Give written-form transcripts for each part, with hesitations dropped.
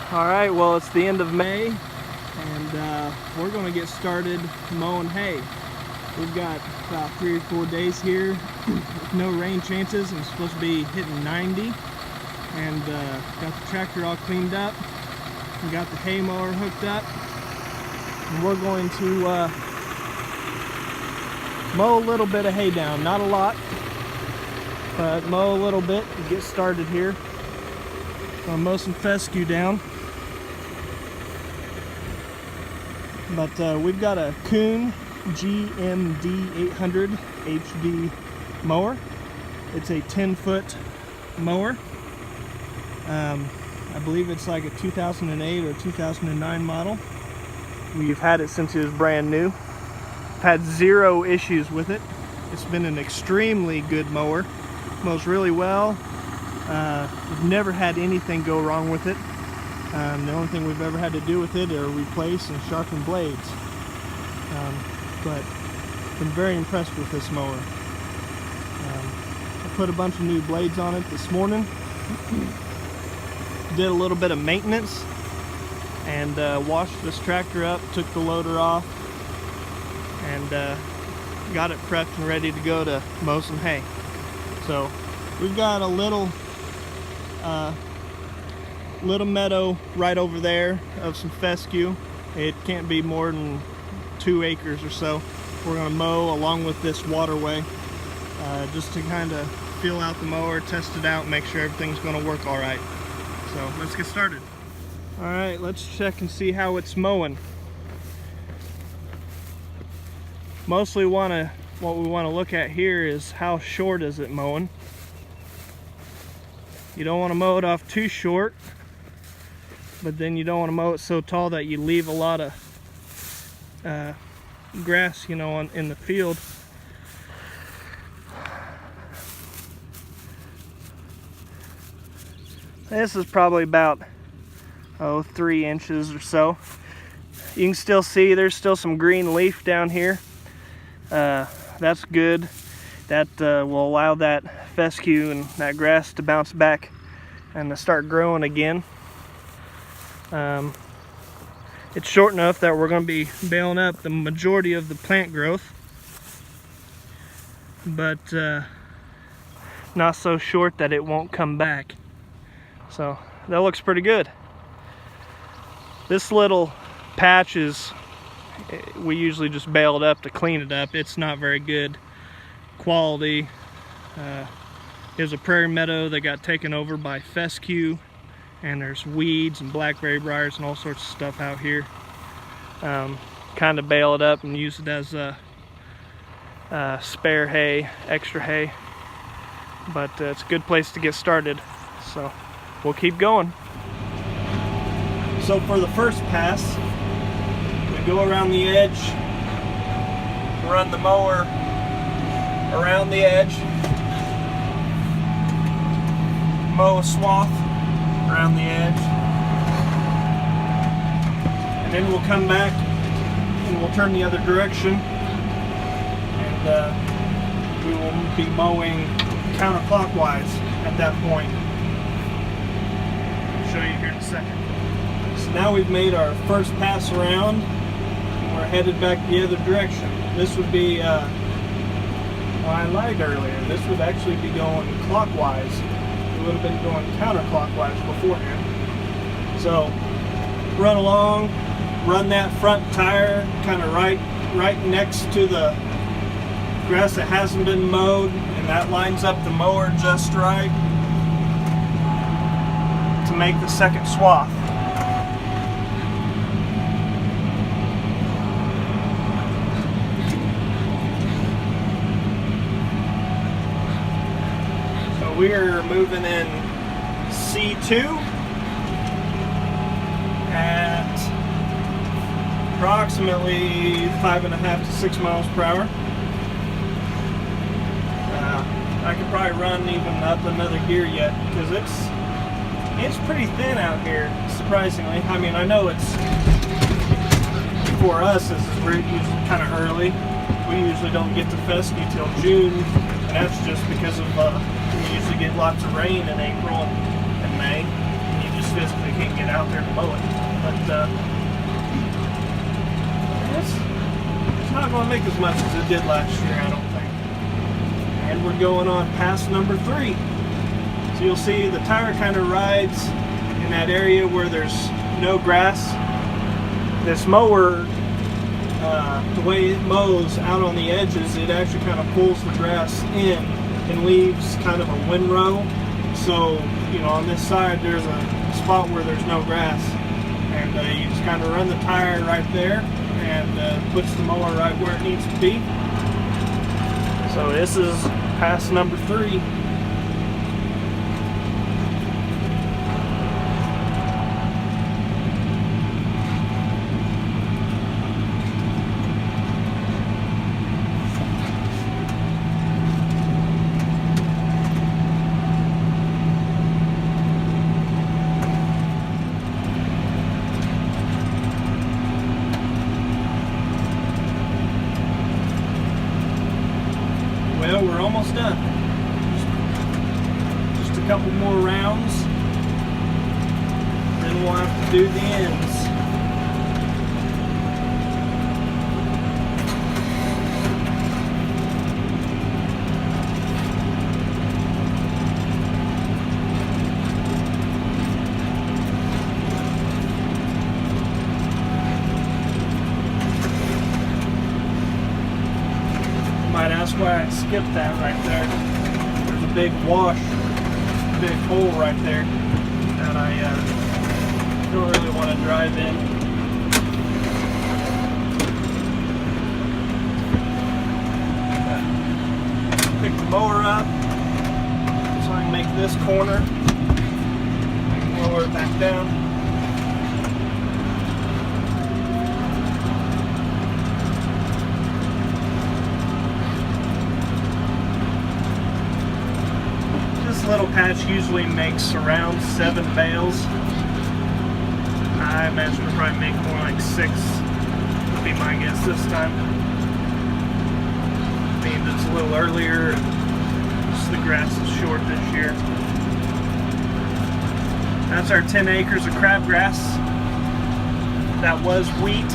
Alright, well, it's the end of May, and we're going to get started mowing hay. We've got about 3 or 4 days here with no rain chances, and it's supposed to be hitting 90. And got the tractor all cleaned up, we got the hay mower hooked up, and we're going to mow a little bit of hay down. Not a lot, but mow a little bit to get started here. Gonna mow some fescue down. But we've got a Kuhn GMD 800 HD mower. It's a 10-foot mower. I believe it's like a 2008 or 2009 model. We've had it since it was brand new. I've had 0 issues with it. It's been an extremely good mower. Mows really well. We've never had anything go wrong with it. The only thing we've ever had to do with it are replace and sharpen blades. But been very impressed with this mower. I put a bunch of new blades on it this morning. Did a little bit of maintenance and washed this tractor up, took the loader off, and got it prepped and ready to go to mow some hay. So we've got a little meadow right over there of some fescue. It can't be more than 2 acres or so. We're going to mow along with this waterway just to kind of feel out the mower, test it out, make sure everything's going to work all right. So let's get started. All right, let's check and see how it's mowing. Mostly what we want to look at here is how short is it mowing. You don't want to mow it off too short, but then you don't want to mow it so tall that you leave a lot of grass, in the field. This is probably about 3 inches or so. You can still see there's still some green leaf down here. That's good. That will allow that fescue and that grass to bounce back and to start growing again. It's short enough that we're going to be baling up the majority of the plant growth, but not so short that it won't come back. So that looks pretty good. This little patch we usually just bale it up to clean it up. It's not very good quality. There's a prairie meadow that got taken over by fescue, and there's weeds and blackberry briars and all sorts of stuff out here. Kind of bale it up and use it as spare hay, extra hay, but it's a good place to get started, so we'll keep going. So for the first pass, we go around the edge, run the mower around the edge, mow a swath around the edge, and then we'll come back and we'll turn the other direction, and we will be mowing counterclockwise at that point. I'll show you here in a second. So now we've made our first pass around, and we're headed back the other direction. This would be, well, I lied earlier, this would actually be going clockwise. We would have been going counterclockwise beforehand. So run along, run that front tire kind of right next to the grass that hasn't been mowed, and that lines up the mower just right to make the second swath. We're moving in C2 at approximately 5.5 to 6 miles per hour. I could probably run even up another gear yet because it's pretty thin out here, surprisingly. I mean, I know it's, for us, this is usually kind of early. We usually don't get to fescue till June, and that's just because of we usually get lots of rain in April and May, and you just physically can't get out out there to mow it. But it's not going to make as much as it did last year, I don't think. And we're going on pass number 3. So you'll see the tire kind of rides in that area where there's no grass. This mower, the way it mows out on the edges, it actually kind of pulls the grass in and leaves kind of a windrow. So, you know, on this side there's a spot where there's no grass, and you just kind of run the tire right there, and puts the mower right where it needs to be. So this is pass number 3. Well, we're almost done. Just a couple more rounds, then we'll have to do the ends. Might ask why I skipped that right there. There's a big wash, big hole right there that I don't really want to drive in. Pick the mower up so I can make this corner. I can lower it back down. Little patch usually makes around 7 bales. I imagine it'll probably make more like 6, would be my guess this time. I mean, it's a little earlier, just the grass is short this year. That's our 10 acres of crabgrass. That was wheat.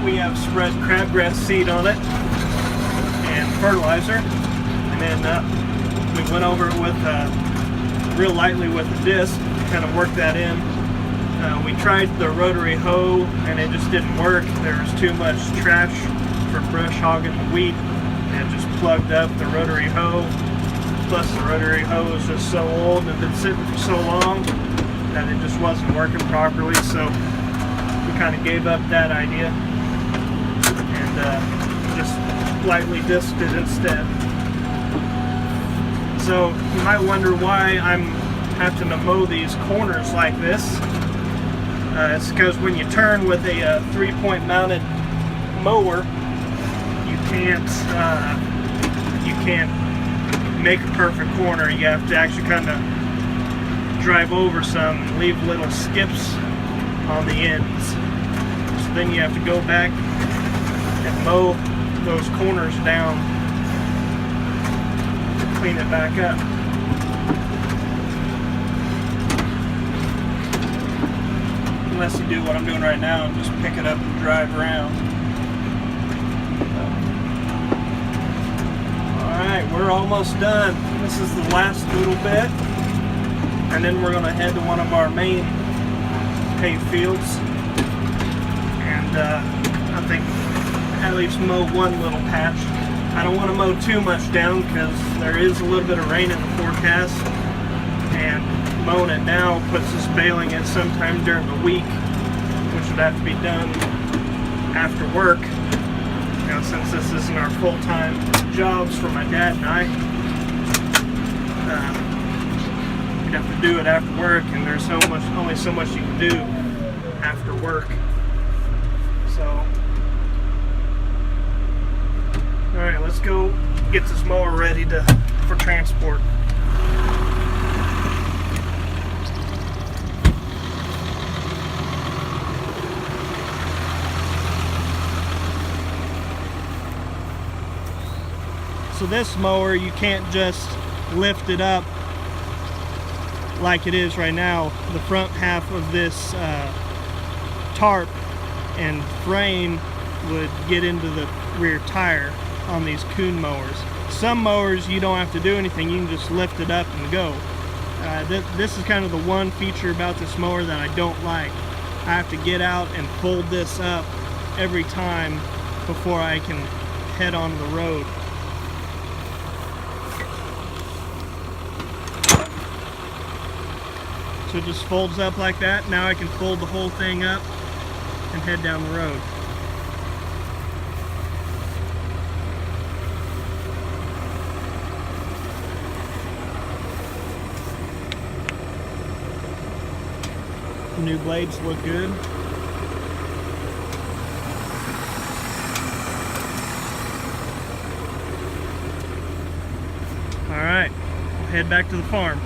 We have spread crabgrass seed on it and fertilizer. And then we went over it with real lightly with a disc, kind of worked that in. We tried the rotary hoe and it just didn't work. There was too much trash for brush hogging the wheat, and it just plugged up the rotary hoe. Plus the rotary hoe was just so old and been sitting for so long that it just wasn't working properly. So we kind of gave up that idea and just lightly disked it instead. So you might wonder why I'm having to mow these corners like this. It's because when you turn with a 3-point mounted mower, you can't make a perfect corner. You have to actually kind of drive over some and leave little skips on the ends. So then you have to go back and mow those corners down, clean it back up. Unless you do what I'm doing right now and just pick it up and drive around. Alright, we're almost done. This is the last little bit, and then we're going to head to one of our main paved fields and I think at least mow one little patch. I don't want to mow too much down because there is a little bit of rain in the forecast, and mowing it now puts us baling it sometime during the week, which would have to be done after work. You know, since this isn't our full-time jobs for my dad and I, we'd have to do it after work, and there's only so much you can do after work. So. Alright, let's go get this mower ready for transport. So this mower, you can't just lift it up like it is right now, the front half of this tarp and frame would get into the rear tire on these Kuhn mowers. Some mowers you don't have to do anything, you can just lift it up and go. This is kind of the one feature about this mower that I don't like. I have to get out and fold this up every time before I can head on the road. So it just folds up like that. Now I can fold the whole thing up and head down the road. The new blades look good. All right, I'll head back to the farm.